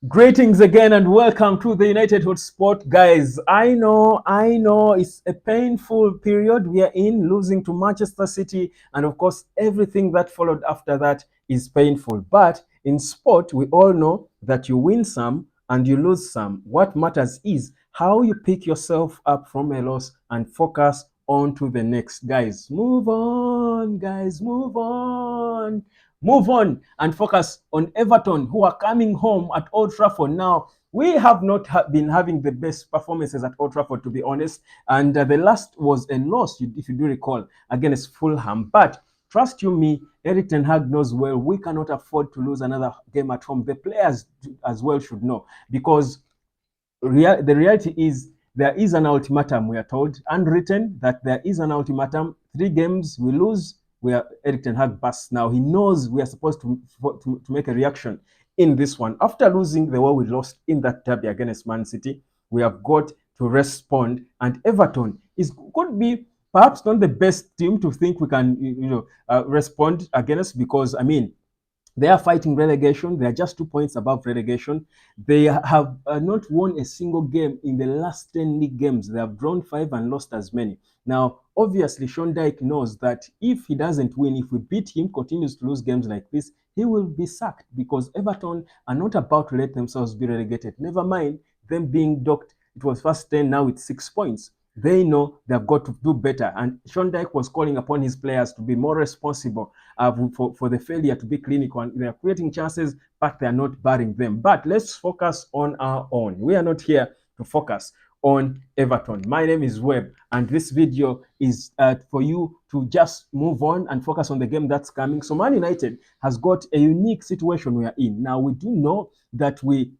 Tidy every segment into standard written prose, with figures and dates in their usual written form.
Greetings again and welcome to the United Hotspot, guys. I know, it's a painful period we are in, losing to Manchester City, and of course, everything that followed after that is painful. But in sport, we all know that you win some and you lose some. What matters is how you pick yourself up from a loss and focus on to the next. Guys, move on, guys, move on. Move on and focus on Everton, who are coming home at Old Trafford. Now, we have not been having the best performances at Old Trafford, to be honest. And the last was a loss, if you do recall, against Fulham. But trust you me, Erik Ten Hag knows well we cannot afford to lose another game at home. The players as well should know, because the reality is there is an ultimatum, we are told, unwritten, that there is an ultimatum. 3 games we lose, we are Erik Ten Hag busts. Now he knows we are supposed to make a reaction in this one. After losing the way we lost in that derby against Man City, we have got to respond. And Everton could be perhaps not the best team to think we can respond against, because I mean they are fighting relegation. They are just 2 points above relegation. They have not won a single game in the last 10 league games. They have drawn 5 and lost as many. Now, obviously, Sean Dyche knows that if he doesn't win, if we beat him, continues to lose games like this, he will be sacked, because Everton are not about to let themselves be relegated. Never mind them being docked. It was first 10, now it's 6 points. They know they've got to do better. And Sean Dyche was calling upon his players to be more responsible for the failure to be clinical. And they are creating chances, but they are not barring them. But let's focus on our own. We are not here to focus on Everton. My name is Webb, and this video is for you to just move on and focus on the game that's coming. So Man United has got a unique situation we are in. Now, we do know that we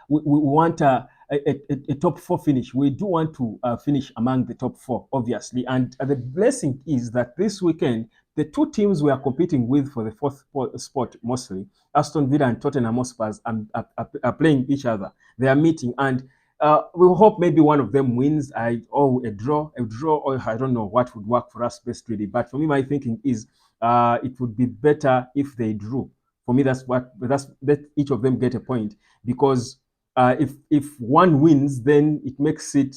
want a top 4 finish. We do want to finish among the top 4, obviously. And the blessing is that this weekend, the 2 teams we are competing with for the 4th spot, mostly, Aston Villa and Tottenham Hotspur, are playing each other. They are meeting, and we hope maybe one of them wins, or a draw, or I don't know what would work for us best, really. But for me, my thinking is it would be better if they drew. For me, let each of them get a point, because if one wins, then it makes it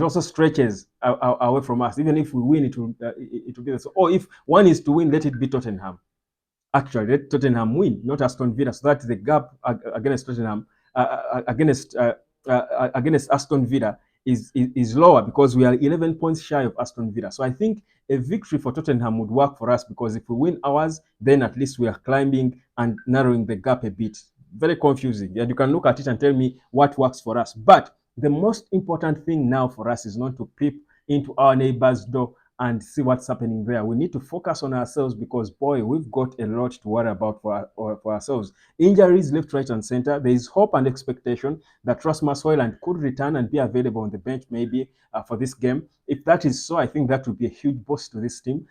also stretches away from us. Even if we win, it will be so. Or if one is to win, let it be Tottenham. Actually, let Tottenham win, not Aston Villa, so that the gap against Tottenham, against Aston Villa is lower, because we are 11 points shy of Aston Villa. So I think a victory for Tottenham would work for us, because if we win ours, then at least we are climbing and narrowing the gap a bit. Very confusing. And you can look at it and tell me what works for us. But the most important thing now for us is not to peep into our neighbor's door and see what's happening there. We need to focus on ourselves, because, boy, we've got a lot to worry about for ourselves. Injuries left, right, and center. There is hope and expectation that Rasmus Højlund could return and be available on the bench maybe for this game. If that is so, I think that would be a huge boost to this team.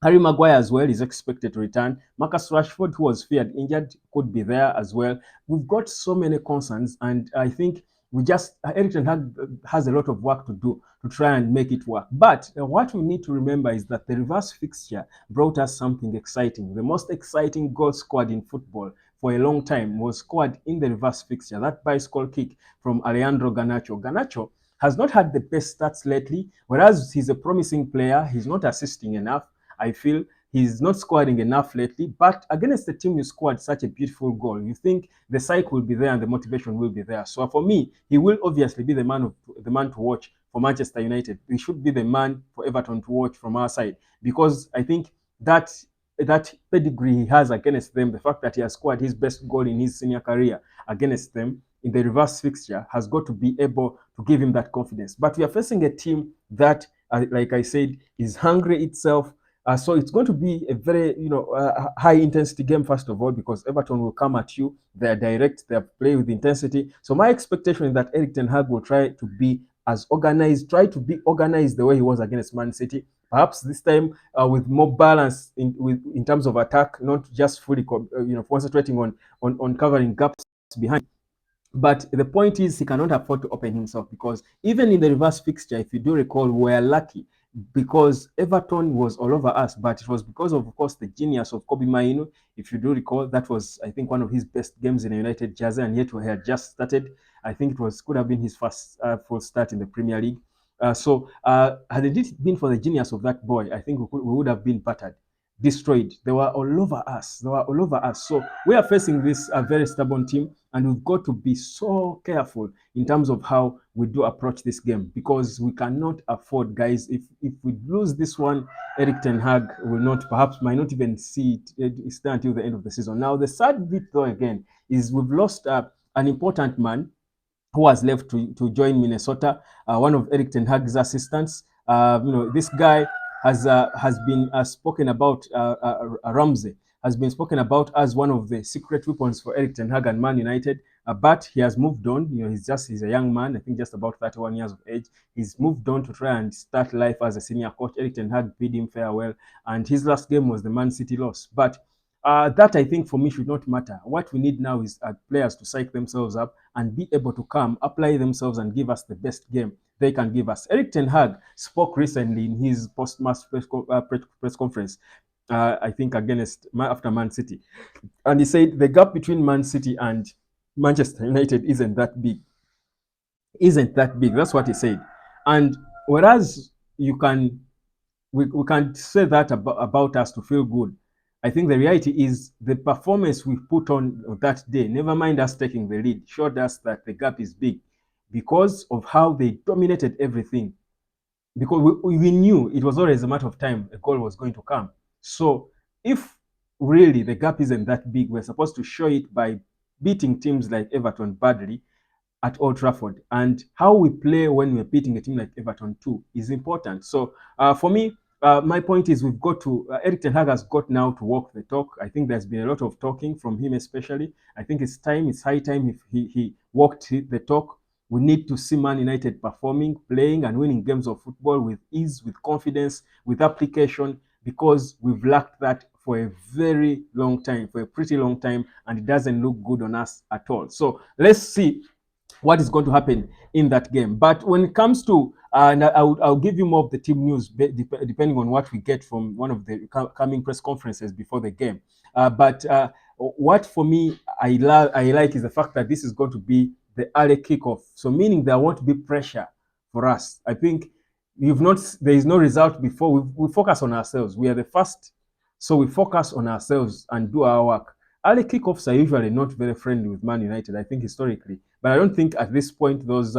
Harry Maguire as well is expected to return. Marcus Rashford, who was feared injured, could be there as well. We've got so many concerns, and I think Erik Ten Hag has a lot of work to do to try and make it work. But what we need to remember is that the reverse fixture brought us something exciting. The most exciting goal scored in football for a long time was scored in the reverse fixture, that bicycle kick from Alejandro Garnacho. Garnacho has not had the best stats lately, whereas he's a promising player. He's not assisting enough. I feel he's not scoring enough lately, but against the team you scored such a beautiful goal, you think the psyche will be there and the motivation will be there. So for me, he will obviously be the man to watch for Manchester United. He should be the man for Everton to watch from our side, because I think that pedigree he has against them, the fact that he has scored his best goal in his senior career against them in the reverse fixture, has got to be able to give him that confidence. But we are facing a team that, like I said, is hungry itself. So it's going to be a very, high intensity game, first of all, because Everton will come at you. They're direct, they're playing with intensity. So my expectation is that Erik Ten Hag will try to be organized the way he was against Man City. Perhaps this time with more balance in terms of attack, not just fully concentrating on covering gaps behind. But the point is, he cannot afford to open himself, because even in the reverse fixture, if you do recall, we were lucky because Everton was all over us, but it was because of course, the genius of Kobe Mainu. If you do recall, that was, I think, one of his best games in a United jersey, and yet we had just started. I think it was could have been his first full start in the Premier League. Had it been for the genius of that boy, I think we would have been battered, destroyed. They were all over us. They were all over us. So we are facing this very stubborn team, and we've got to be so careful in terms of how we do approach this game, because we cannot afford, guys. If we lose this one, Erik Ten Hag will not, perhaps might not even see it stay until the end of the season. Now, the sad bit though again is we've lost an important man who has left to join Minnesota, one of Erik Ten Hag's assistants. This guy has been spoken about. Ramsey has been spoken about as one of the secret weapons for Erik Ten Hag and Man United. But he has moved on. He's a young man. I think just about 31 years of age. He's moved on to try and start life as a senior coach. Erik Ten Hag bid him farewell, and his last game was the Man City loss. But that, I think, for me, should not matter. What we need now is players to psych themselves up and be able to come, apply themselves, and give us the best game they can give us. Erik Ten Hag spoke recently in his post-match press conference, I think after Man City, and he said the gap between Man City and Manchester United isn't that big. Isn't that big? That's what he said. And whereas we can't say that about us to feel good. I think the reality is the performance we put on that day, never mind us taking the lead, showed us that the gap is big because of how they dominated everything. Because we knew it was always a matter of time a goal was going to come. So if really the gap isn't that big, we're supposed to show it by beating teams like Everton badly at Old Trafford. And how we play when we're beating a team like Everton too is important. So for me, my point is we've got to, Erik Ten Hag has got now to walk the talk. I think there's been a lot of talking from him especially. I think it's high time if he walked the talk. We need to see Man United performing, playing and winning games of football with ease, with confidence, with application, because we've lacked that for a very long time, for a pretty long time, and it doesn't look good on us at all. So let's see what is going to happen in that game. But when it comes to, and I'll give you more of the team news depending on what we get from one of the coming press conferences before the game. But what for me I like is the fact that this is going to be the early kickoff. So meaning there won't be pressure for us. I think there is no result before we focus on ourselves. We are the first, so we focus on ourselves and do our work. Early kickoffs are usually not very friendly with Man United, I think, historically. But I don't think at this point those,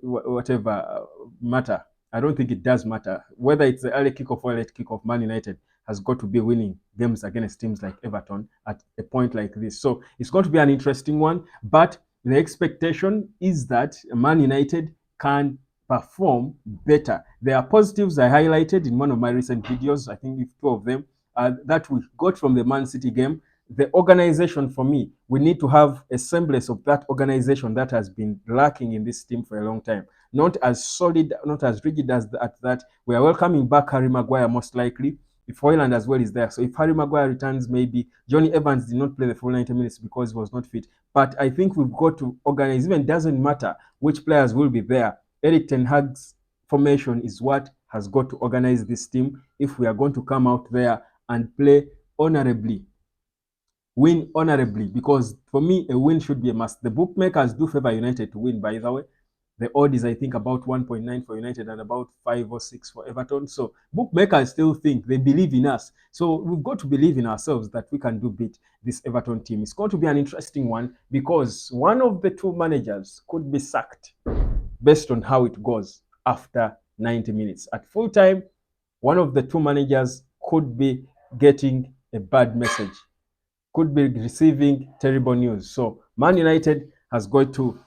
whatever matter. I don't think it does matter. Whether it's the early kickoff or late kickoff, Man United has got to be winning games against teams like Everton at a point like this. So it's going to be an interesting one. But the expectation is that Man United can perform better. There are positives I highlighted in one of my recent videos, I think two of them, that we got from the Man City game. The organization, for me, we need to have a semblance of that organization that has been lacking in this team for a long time. Not as solid, not as rigid as that. We are welcoming back Harry Maguire most likely. If Hoyland as well is there. So if Harry Maguire returns, maybe Johnny Evans did not play the full 90 minutes because he was not fit. But I think we've got to organize. Even doesn't matter which players will be there. Erik Ten Hag's formation is what has got to organize this team if we are going to come out there and play honorably. Win honorably, because for me, a win should be a must. The bookmakers do favor United to win, by the way. The odd is, I think, about 1.9 for United and about 5 or 6 for Everton. So bookmakers still think, they believe in us. So we've got to believe in ourselves that we can do beat this Everton team. It's going to be an interesting one because one of the two managers could be sacked based on how it goes after 90 minutes. At full time, one of the two managers could be getting a bad message, could be receiving terrible news. So Man United has got to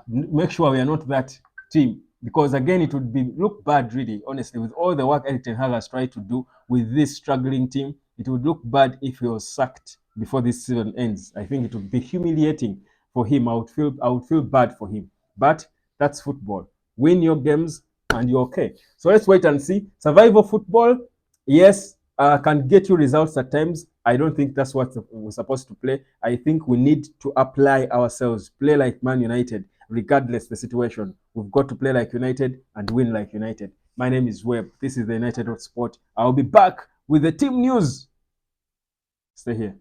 make sure we are not that team, because again, it would look bad, really, honestly, with all the work Erik Ten Hag has tried to do with this struggling team. It would look bad if he was sacked before this season ends. I think it would be humiliating for him. I would feel bad for him. But that's football. Win your games and you're okay. So let's wait and see. Survival football, yes, can get you results at times. I don't think that's what we're supposed to play. I think we need to apply ourselves, play like Man United, regardless the situation. We've got to play like United and win like United. My name is Webb. This is the United Hot Sport. I'll be back with the team news. Stay here.